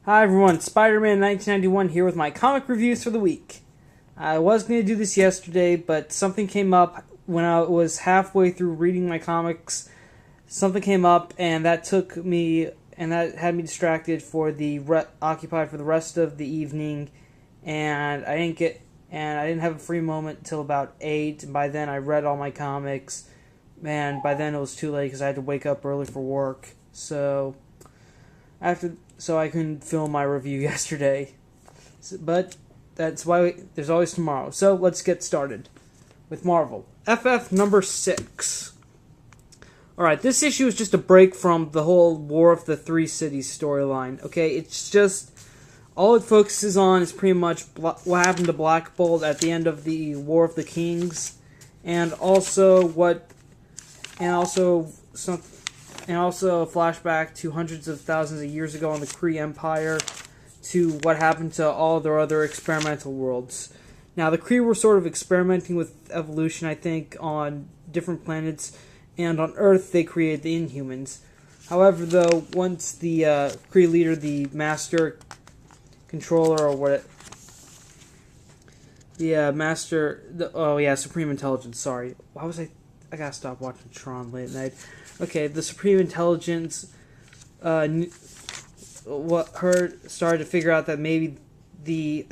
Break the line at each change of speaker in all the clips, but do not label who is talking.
Hi everyone, Spider-Man 1991 here with my comic reviews for the week. I was going to do this yesterday, but something came up when I was halfway through reading my comics. Something came up, and that had me distracted occupied for the rest of the evening, and I didn't have a free moment till about 8, and by then I read all my comics, and by then it was too late because I had to wake up early for work, so I couldn't film my review yesterday. But that's why there's always tomorrow. So let's get started with Marvel. FF number 6. Alright, this issue is just a break from the whole War of the Three Cities storyline. Okay, it's just, all it focuses on is pretty much what happened to Black Bolt at the end of the War of the Kings, and also a flashback to hundreds of thousands of years ago on the Kree Empire, to what happened to all their other experimental worlds. Now, the Kree were sort of experimenting with evolution, I think, on different planets, and on Earth they created the Inhumans. However, though, once the Kree leader, the Master Controller, Supreme Intelligence, sorry. I gotta stop watching Tron late at night. Okay, the Supreme Intelligence started to figure out that maybe their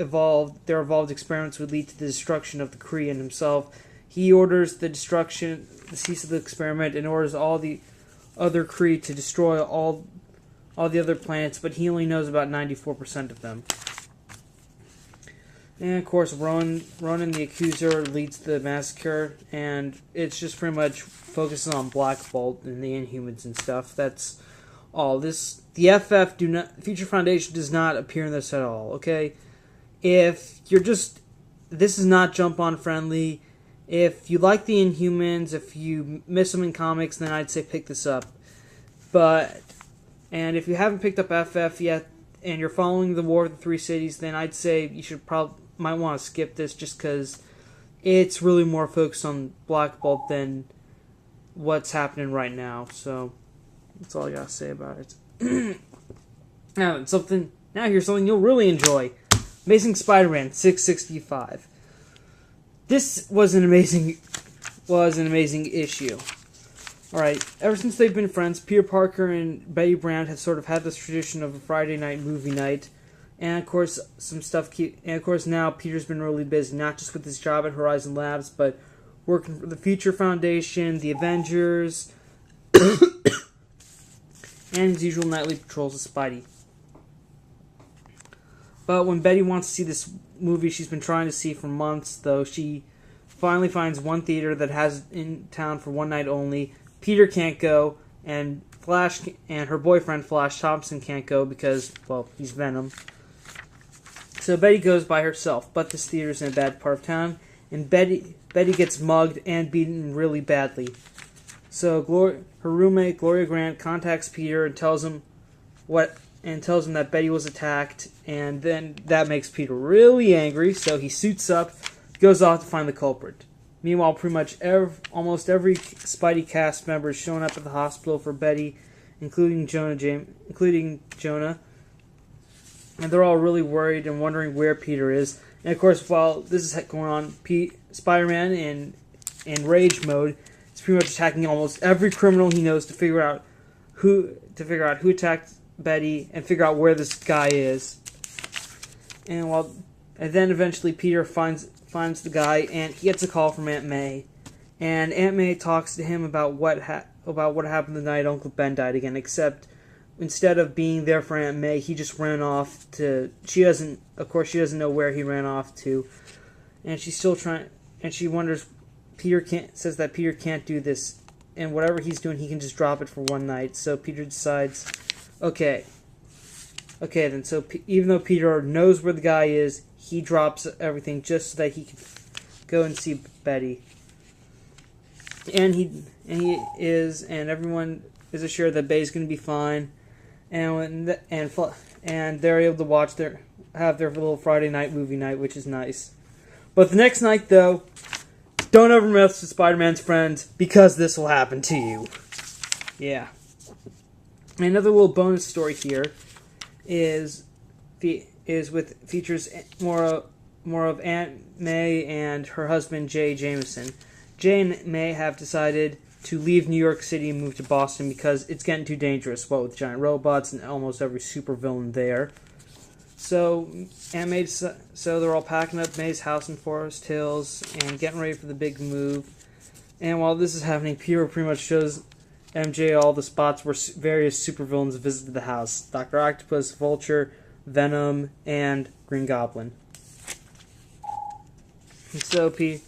evolved experiments would lead to the destruction of the Kree and himself. He orders the cease of the experiment, and orders all the other Kree to destroy all the other planets, but he only knows about 94% of them. And of course, Ronan the Accuser leads the massacre, and it's just pretty much focuses on Black Bolt and the Inhumans and stuff. That's all. The Future Foundation does not appear in this at all. Okay, this is not jump on friendly. If you like the Inhumans, if you miss them in comics, then I'd say pick this up. And if you haven't picked up FF yet, and you're following the War of the Three Cities, then I'd say you might want to skip this, just because it's really more focused on Black Bolt than what's happening right now. So that's all I gotta say about it. Now here's something you'll really enjoy: Amazing Spider-Man 665. This was an amazing issue. Alright, ever since they've been friends, Peter Parker and Betty Brant have sort of had this tradition of a Friday night movie night. And of course, now Peter's been really busy, not just with his job at Horizon Labs, but working for the Future Foundation, the Avengers, and his usual nightly patrols of Spidey. But when Betty wants to see this movie she's been trying to see for months, though, she finally finds one theater that has it in town for one night only. Peter can't go, and her boyfriend Flash Thompson can't go because, well, he's Venom. So Betty goes by herself, but this theater's in a bad part of town, and Betty gets mugged and beaten really badly. So her roommate Gloria Grant contacts Peter and tells him that Betty was attacked, and then that makes Peter really angry. So he suits up, goes off to find the culprit. Meanwhile, pretty much almost every Spidey cast member is showing up at the hospital for Betty, including Jonah. And they're all really worried and wondering where Peter is. And of course, while this is going on, Spider-Man in rage mode is pretty much attacking almost every criminal he knows to figure out who attacked Betty and figure out where this guy is. And then eventually Peter finds the guy, and he gets a call from Aunt May. And Aunt May talks to him about what happened the night Uncle Ben died again, except instead of being there for Aunt May, he just ran off to... She doesn't know where he ran off to. And she's still trying... And she wonders... says that Peter can't do this. And whatever he's doing, he can just drop it for one night. So Peter decides... Okay, then. So even though Peter knows where the guy is, he drops everything just so that he can go and see Betty. And everyone is assured that Betty's going to be fine. And they're able to have their little Friday night movie night, which is nice. But the next night, though, don't ever mess with Spider-Man's friends, because this will happen to you. Yeah. Another little bonus story here is features more of Aunt May and her husband Jay Jameson. Jay and May have decided to leave New York City and move to Boston because it's getting too dangerous, what with giant robots and almost every supervillain there. So they're all packing up May's house in Forest Hills and getting ready for the big move. And while this is happening, Peter pretty much shows MJ all the spots where various supervillains visited the house: Dr. Octopus, Vulture, Venom, and Green Goblin. And so Peter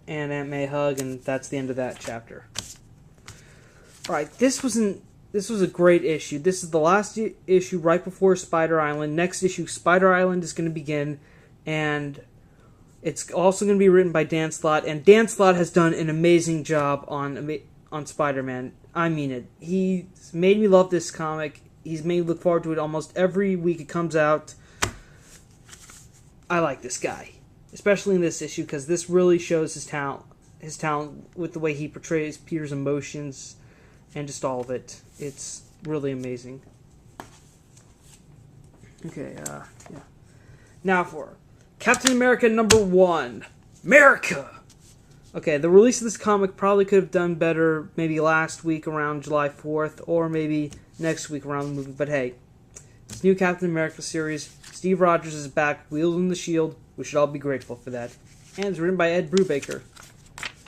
and Aunt May hug, and that's the end of that chapter. All right, this was a great issue. This is the last issue right before Spider Island. Next issue, Spider Island is going to begin, and it's also going to be written by Dan Slott. And Dan Slott has done an amazing job on Spider-Man. I mean it. He's made me love this comic. He's made me look forward to it almost every week it comes out. I like this guy, especially in this issue, because this really shows his talent with the way he portrays Peter's emotions and just all of it. It's really amazing. Okay, yeah. Now for Captain America #1, America! Okay, the release of this comic probably could have done better maybe last week around July 4th, or maybe next week around the movie, but hey, it's new Captain America series. Steve Rogers is back, wielding the shield. We should all be grateful for that. And it's written by Ed Brubaker.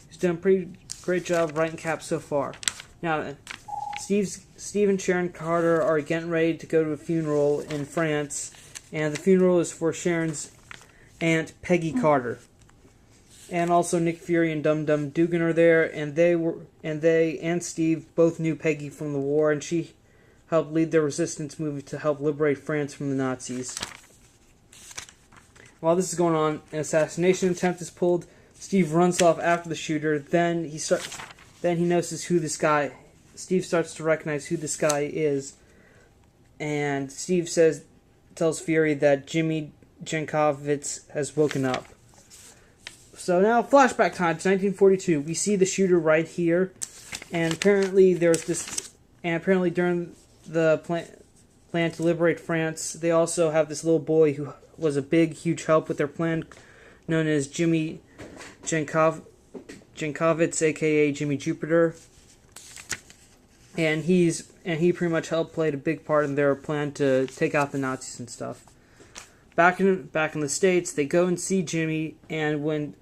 He's done a pretty great job writing Cap so far. Now, Steve and Sharon Carter are getting ready to go to a funeral in France, and the funeral is for Sharon's aunt Peggy Carter. And also Nick Fury and Dum Dum Dugan are there, and they and Steve both knew Peggy from the war, and she helped lead the resistance movement to help liberate France from the Nazis. While this is going on, an assassination attempt is pulled. Steve runs off after the shooter. Then he notices who this guy. Steve starts to recognize who this guy is, and Steve tells Fury that Jimmy Jankovitz has woken up. So now, flashback time to 1942. We see the shooter right here, and apparently during the plan to liberate France, they also have this little boy who was a big, huge help with their plan, known as Jimmy Jankovitz, aka Jimmy Jupiter. And he pretty much played a big part in their plan to take out the Nazis and stuff. Back in the States, they go and see Jimmy, and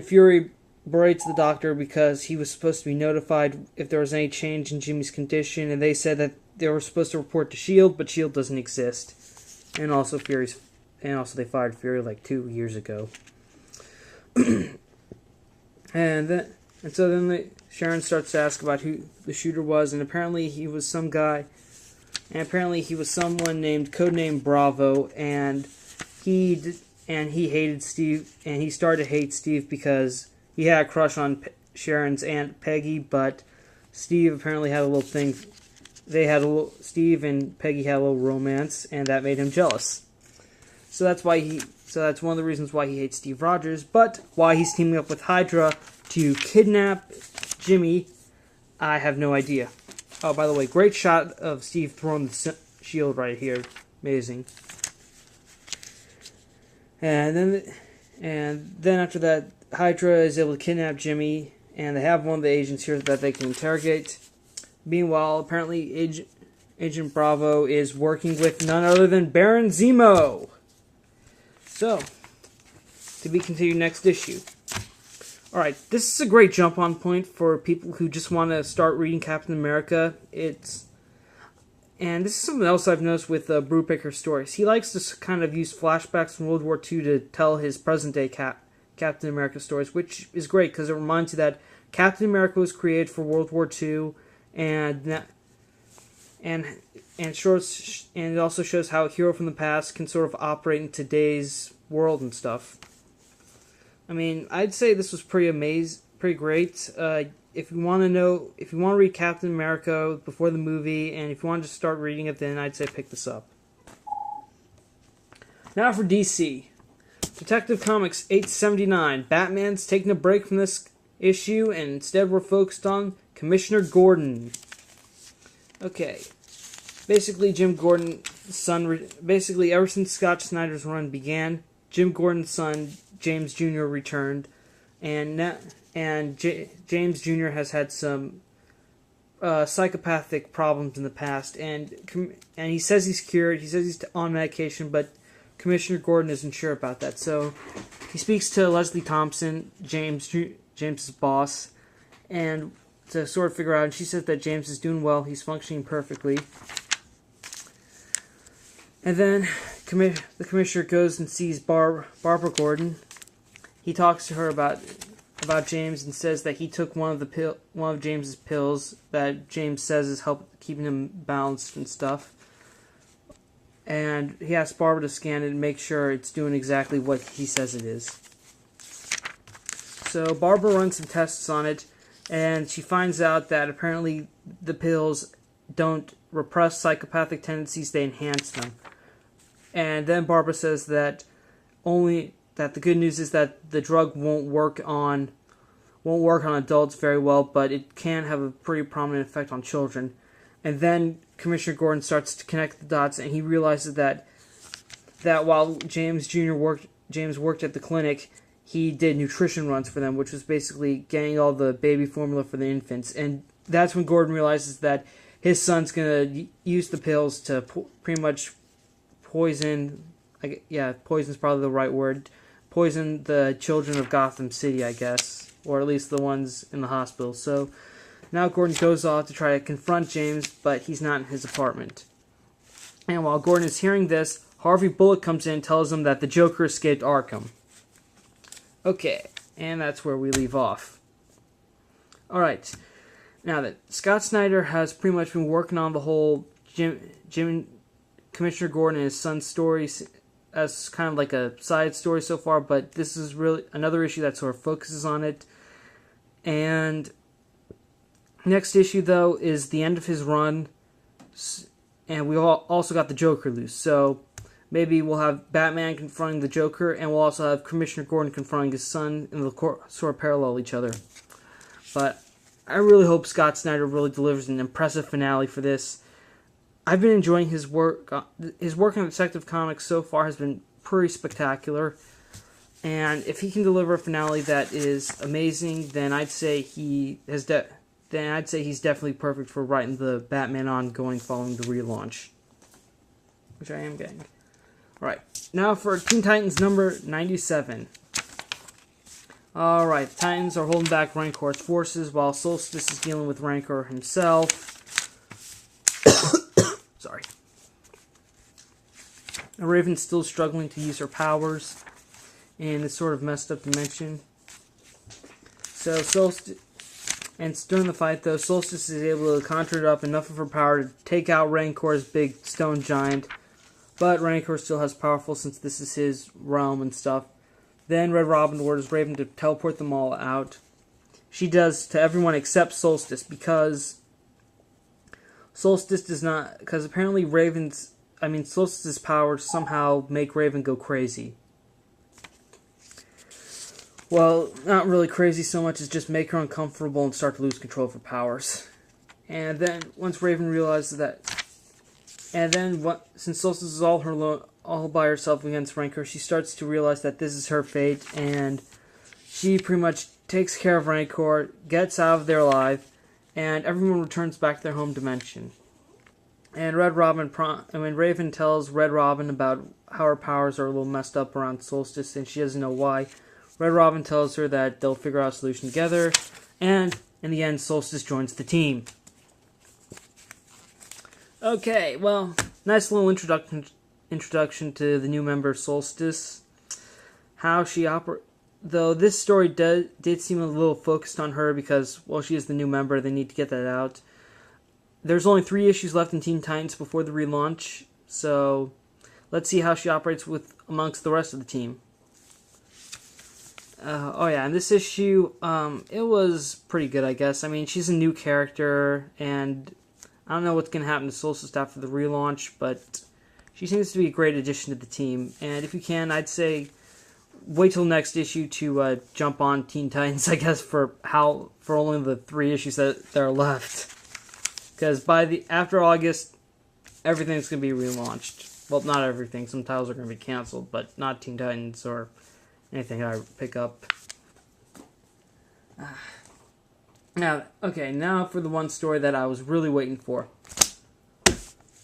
Fury berates the doctor because he was supposed to be notified if there was any change in Jimmy's condition, and they said that they were supposed to report to S.H.I.E.L.D., but S.H.I.E.L.D. doesn't exist. And also they fired Fury like 2 years ago. Sharon starts to ask about who the shooter was, and apparently he was some guy, and apparently he was someone named codename Bravo, and he hated Steve, and he started to hate Steve because he had a crush on Sharon's aunt Peggy, but Steve apparently had a little thing. Steve and Peggy had a little romance, and that made him jealous. So that's one of the reasons why he hates Steve Rogers. But why he's teaming up with Hydra to kidnap Jimmy, I have no idea. Oh, by the way, great shot of Steve throwing the shield right here. Amazing. And then after that, Hydra is able to kidnap Jimmy, and they have one of the agents here that they can interrogate. Meanwhile, apparently Agent Bravo is working with none other than Baron Zemo. So, to be continued next issue. Alright, this is a great jump-on point for people who just want to start reading Captain America. And this is something else I've noticed with Brubaker's stories. He likes to kind of use flashbacks from World War II to tell his present-day Captain America stories, which is great because it reminds you that Captain America was created for World War II, and it also shows how a hero from the past can sort of operate in today's world and stuff. I mean, I'd say this was pretty great. If you want to read Captain America before the movie, and if you want to just start reading it, then I'd say pick this up. Now for DC. Detective Comics 879. Batman's taking a break from this issue, and instead we're focused on Commissioner Gordon. Okay. basically Jim Gordon's son. Basically, ever since Scott Snyder's run began, Jim Gordon's son James Jr. returned, and James Jr. has had some psychopathic problems in the past, and he says he's cured. He says he's on medication, but Commissioner Gordon isn't sure about that. So he speaks to Leslie Thompson, James's boss, and to sort of figure out. And she says that James is doing well. He's functioning perfectly. And then the commissioner goes and sees Barbara Gordon. He talks to her about James and says that he took one of James's pills that James says is help keeping him balanced and stuff. And he asks Barbara to scan it and make sure it's doing exactly what he says it is. So Barbara runs some tests on it, and she finds out that apparently the pills don't repress psychopathic tendencies, they enhance them. And then Barbara says that the good news is that the drug won't work on adults very well, but it can have a pretty prominent effect on children. And then Commissioner Gordon starts to connect the dots, and he realizes that while James worked at the clinic, he did nutrition runs for them, which was basically getting all the baby formula for the infants. And that's when Gordon realizes that his son's gonna use the pills to pretty much poison. Poison's probably the right word. Poison the children of Gotham City, I guess, or at least the ones in the hospital. So now Gordon goes off to try to confront James, but he's not in his apartment. And while Gordon is hearing this, Harvey Bullock comes in and tells him that the Joker escaped Arkham. Okay, and that's where we leave off. Alright, now that Scott Snyder has pretty much been working on the whole Commissioner Gordon and his son's story as kind of like a side story so far, but this is really another issue that sort of focuses on it. And next issue, though, is the end of his run, and we also got the Joker loose. So maybe we'll have Batman confronting the Joker, and we'll also have Commissioner Gordon confronting his son, and they'll sort of parallel each other. But I really hope Scott Snyder really delivers an impressive finale for this. I've been enjoying his work. His work on Detective Comics so far has been pretty spectacular. And if he can deliver a finale that is amazing, then I'd say he's definitely perfect for writing the Batman ongoing following the relaunch, which I am getting. Alright, now for Teen Titans number 97. Alright, the Titans are holding back Rancor's forces while Solstice is dealing with Rancor himself. Sorry. Raven's still struggling to use her powers in this sort of messed up dimension. So during the fight, though, Solstice is able to conjure up enough of her power to take out Rancor's big stone giant. But Rancor still has powerful since this is his realm and stuff. Then Red Robin orders Raven to teleport them all out. She does to everyone except Solstice because apparently Solstice's powers somehow make Raven go crazy. Well, not really crazy so much as just make her uncomfortable and start to lose control of her powers. And then once Raven realizes that, since Solstice is all by herself against Rancor, she starts to realize that this is her fate, and she pretty much takes care of Rancor, gets out of there alive, and everyone returns back to their home dimension. And Raven tells Red Robin about how her powers are a little messed up around Solstice, and she doesn't know why. Red Robin tells her that they'll figure out a solution together, and in the end, Solstice joins the team. Okay, well, nice little introduction to the new member Solstice. How she operates. Though this story did seem a little focused on her because, well, she is the new member, they need to get that out. There's only 3 issues left in Teen Titans before the relaunch, so let's see how she operates amongst the rest of the team. And this issue, it was pretty good, I guess. I mean, she's a new character, and I don't know what's going to happen to Solstice after the relaunch, but she seems to be a great addition to the team. And if you can, I'd say wait till next issue to jump on Teen Titans, I guess, for only the 3 issues that are left. Because after August, everything's going to be relaunched. Well, not everything. Some titles are going to be canceled, but not Teen Titans or anything I pick up. Now for the one story that I was really waiting for.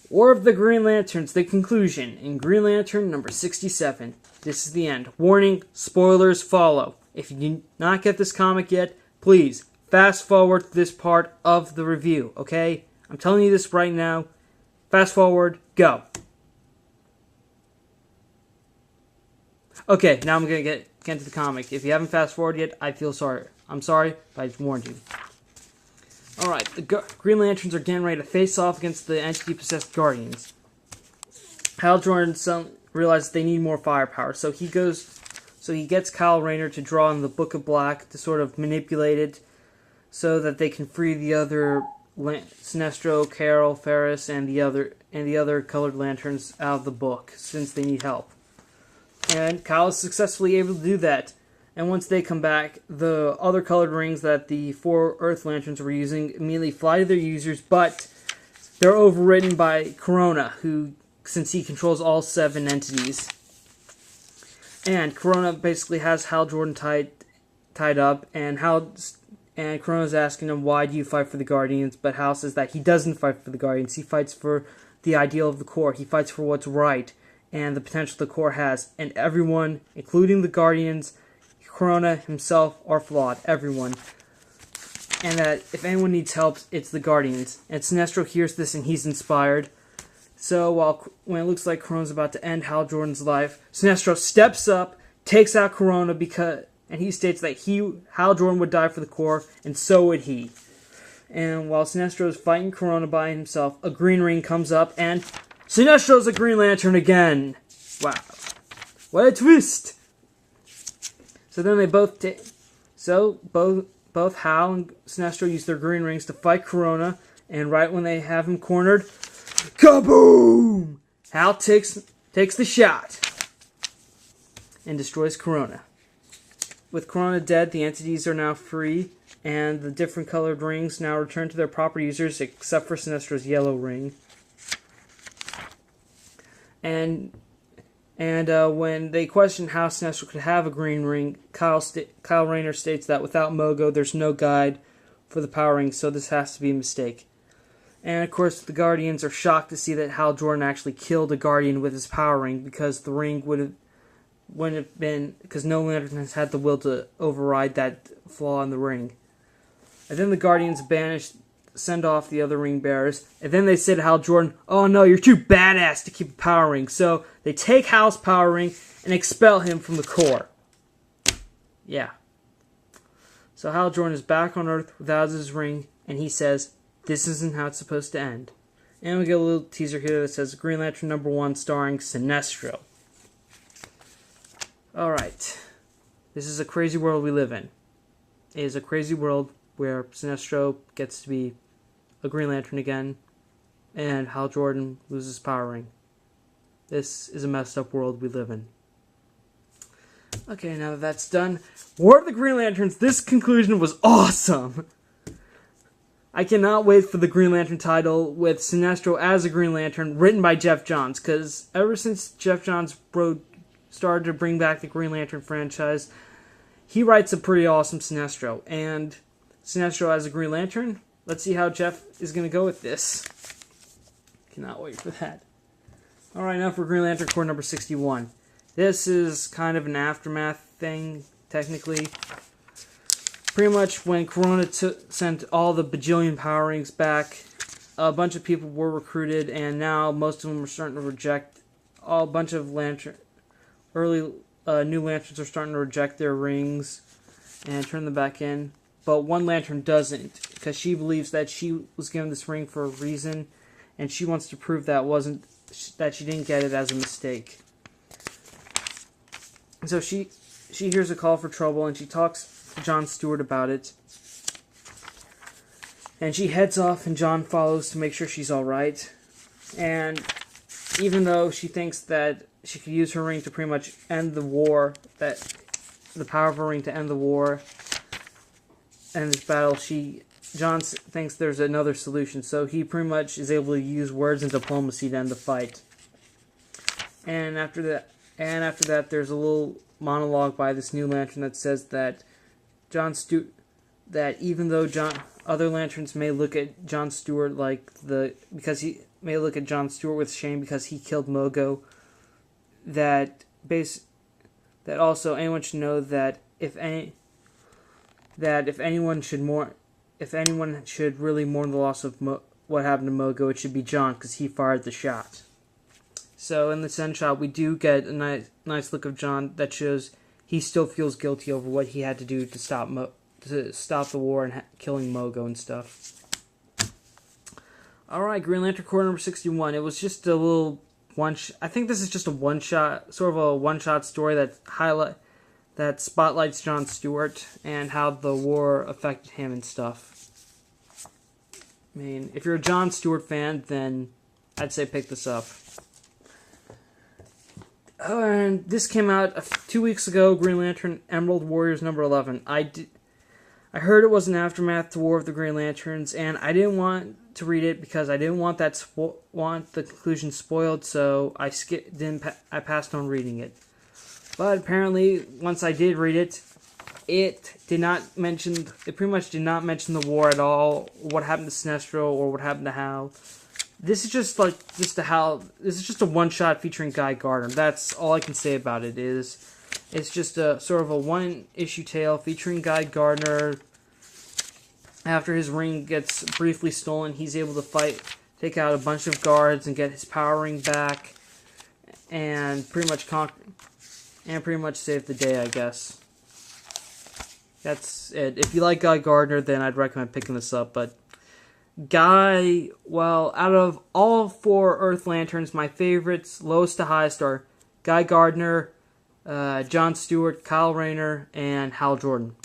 War of the Green Lanterns, the conclusion, in Green Lantern number 67. This is the end. Warning, spoilers follow. If you did not get this comic yet, please fast forward to this part of the review, okay? I'm telling you this right now. Fast forward, go. Okay, now I'm going to get into the comic. If you haven't fast forwarded yet, I feel sorry. I'm sorry, but I just warned you. Alright, the Green Lanterns are getting ready to face off against the entity-possessed Guardians. Hal Jordan realizes they need more firepower, so he gets Kyle Rayner to draw in the Book of Black to sort of manipulate it so that they can free the other Sinestro, Carol, Ferris, and the other colored lanterns out of the book, since they need help. And Kyle is successfully able to do that. And once they come back, the other colored rings that the 4 Earth Lanterns were using immediately fly to their users, but they're overridden by Corona, since he controls all 7 entities. And Corona basically has Hal Jordan tied up, and Corona's asking him, why do you fight for the Guardians? But Hal says that he doesn't fight for the Guardians. He fights for the ideal of the Corps. He fights for what's right and the potential the Corps has. And everyone, including the Guardians, Corona himself, are flawed. Everyone. And that if anyone needs help, it's the Guardians. And Sinestro hears this and he's inspired. So when it looks like Corona's about to end Hal Jordan's life, Sinestro steps up, takes out Corona, and he states that Hal Jordan would die for the Corps, and so would he. And while Sinestro is fighting Corona by himself, a green ring comes up, and Sinestro's a Green Lantern again! Wow. What a twist! So then they both both Hal and Sinestro use their green rings to fight Corona, and right when they have him cornered, kaboom! Hal takes the shot and destroys Corona. With Corona dead, the entities are now free, and the different colored rings now return to their proper users, except for Sinestro's yellow ring. And when they question how Sinestro could have a green ring, Kyle Rayner states that without Mogo, there's no guide for the power ring, so this has to be a mistake. And of course, the Guardians are shocked to see that Hal Jordan actually killed a Guardian with his power ring, because the ring wouldn't have been, because no Lantern has had the will to override that flaw in the ring. And then the Guardians send off the other ring bearers, and then they say to Hal Jordan, oh no, you're too badass to keep a power ring. So they take Hal's power ring and expel him from the Corps. Yeah. So Hal Jordan is back on Earth without his ring, and he says, this isn't how it's supposed to end. And we get a little teaser here that says Green Lantern number 1 starring Sinestro. Alright. This is a crazy world we live in. It is a crazy world where Sinestro gets to be a Green Lantern again, and Hal Jordan loses power ring. This is a messed up world we live in. Okay, now that that's done, War of the Green Lanterns, this conclusion was awesome! I cannot wait for the Green Lantern title with Sinestro as a Green Lantern, written by Geoff Johns, because ever since Geoff Johns started to bring back the Green Lantern franchise, he writes a pretty awesome Sinestro, and Sinestro as a Green Lantern, let's see how Geoff is going to go with this. Cannot wait for that. Alright, now for Green Lantern Corps number 61. This is kind of an aftermath thing, technically. Pretty much when Corona sent all the bajillion power rings back, a bunch of people were recruited, and now most of them are starting to reject. A bunch of new Lanterns are starting to reject their rings and turn them back in. But one Lantern doesn't, because she believes that she was given this ring for a reason, and she wants to prove that she didn't get it as a mistake. So she hears a call for trouble, and she talks to John Stewart about it. And she heads off, and John follows to make sure she's alright. And even though she thinks that she could use her ring to pretty much end the war, the power of her ring to end the war, and this battle, she John thinks there's another solution, so he pretty much is able to use words and diplomacy to end the fight. And after that, there's a little monologue by this new Lantern that says that that even though other Lanterns may look at John Stewart because he may look at John Stewart with shame because he killed Mogo, that also anyone should know that if anyone should really mourn the loss of what happened to Mogo, it should be John, because he fired the shot. So in the end shot, we do get a nice look of John that shows he still feels guilty over what he had to do to stop the war and killing Mogo and stuff. All right, Green Lantern Corps number 61. It was just a little I think this is just a one-shot story that spotlights John Stewart and how the war affected him and stuff. I mean, if you're a John Stewart fan, then I'd say pick this up. And this came out 2 weeks ago, Green Lantern Emerald Warriors number 11. I heard it was an aftermath to War of the Green Lanterns, and I didn't want to read it because I didn't want the conclusion spoiled, so I passed on reading it. But apparently, once I did read it, it pretty much did not mention the war at all, what happened to Sinestro, or what happened to Hal. This is just a one-shot featuring Guy Gardner. That's all I can say about it. It's just a sort of a one-issue tale featuring Guy Gardner. After his ring gets briefly stolen, he's able to take out a bunch of guards and get his power ring back, and pretty much save the day, I guess. That's it. If you like Guy Gardner, then I'd recommend picking this up. But out of all 4 Earth Lanterns, my favorites, lowest to highest, are Guy Gardner, John Stewart, Kyle Rayner, and Hal Jordan.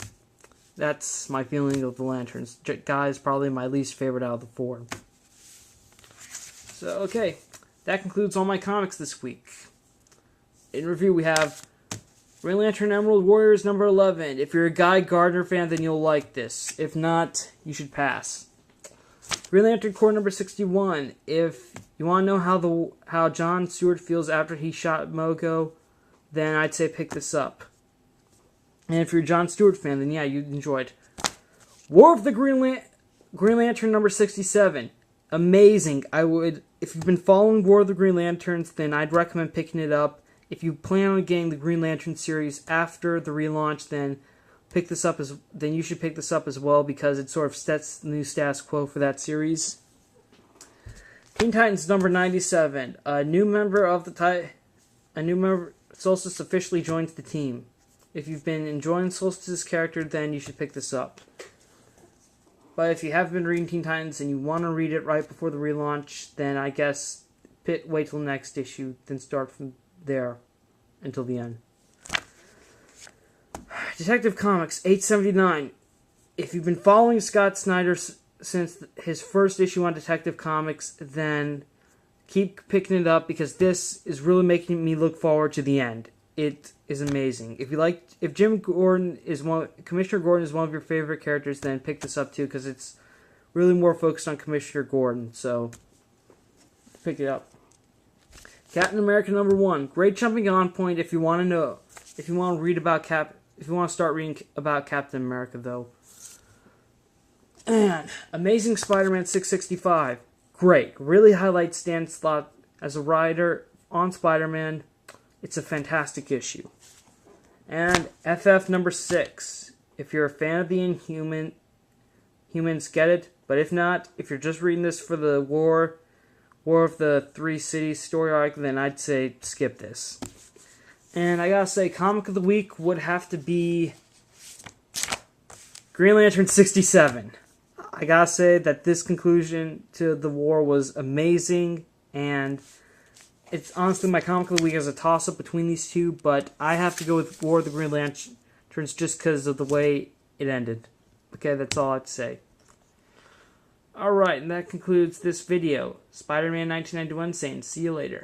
That's my feeling of the Lanterns. Guy is probably my least favorite out of the 4. So, okay. That concludes all my comics this week. In review, we have Green Lantern Emerald Warriors number 11. If you're a Guy Gardner fan, then you'll like this. If not, you should pass. Green Lantern Corps number 61. If you want to know how John Stewart feels after he shot Mogo, then I'd say pick this up. And if you're a John Stewart fan, then yeah, you'd enjoy it. War of the Green Lantern number 67. Amazing. If you've been following War of the Green Lanterns, then I'd recommend picking it up. If you plan on getting the Green Lantern series after the relaunch, then you should pick this up as well, because it sort of sets the new status quo for that series. Teen Titans number 97. A new member Solstice officially joins the team. If you've been enjoying Solstice's character, then you should pick this up. But if you haven't been reading Teen Titans and you want to read it right before the relaunch, then I guess wait till the next issue, then start from there until the end. Detective Comics 879. If you've been following Scott Snyder since his first issue on Detective Comics, then keep picking it up, because this is really making me look forward to the end. It is amazing. If Commissioner Gordon is one of your favorite characters, then pick this up too, because it's really more focused on Commissioner Gordon. So pick it up. Captain America number 1. Great jumping on point if you want to start reading about Captain America, though. And Amazing Spider-Man 665. Great. Really highlights Stan Slott as a writer on Spider-Man. It's a fantastic issue. And FF number 6. If you're a fan of the Inhumans, get it. But if not, if you're just reading this for the War of the Three Cities story arc, then I'd say skip this. And I gotta say, Comic of the Week would have to be Green Lantern 67. I gotta say that this conclusion to the war was amazing, and it's honestly my Comic of the Week as a toss-up between these two, but I have to go with War of the Green Lanterns just because of the way it ended. Okay, that's all I have to say. Alright, and that concludes this video. Spider-Man 1991 saying see you later.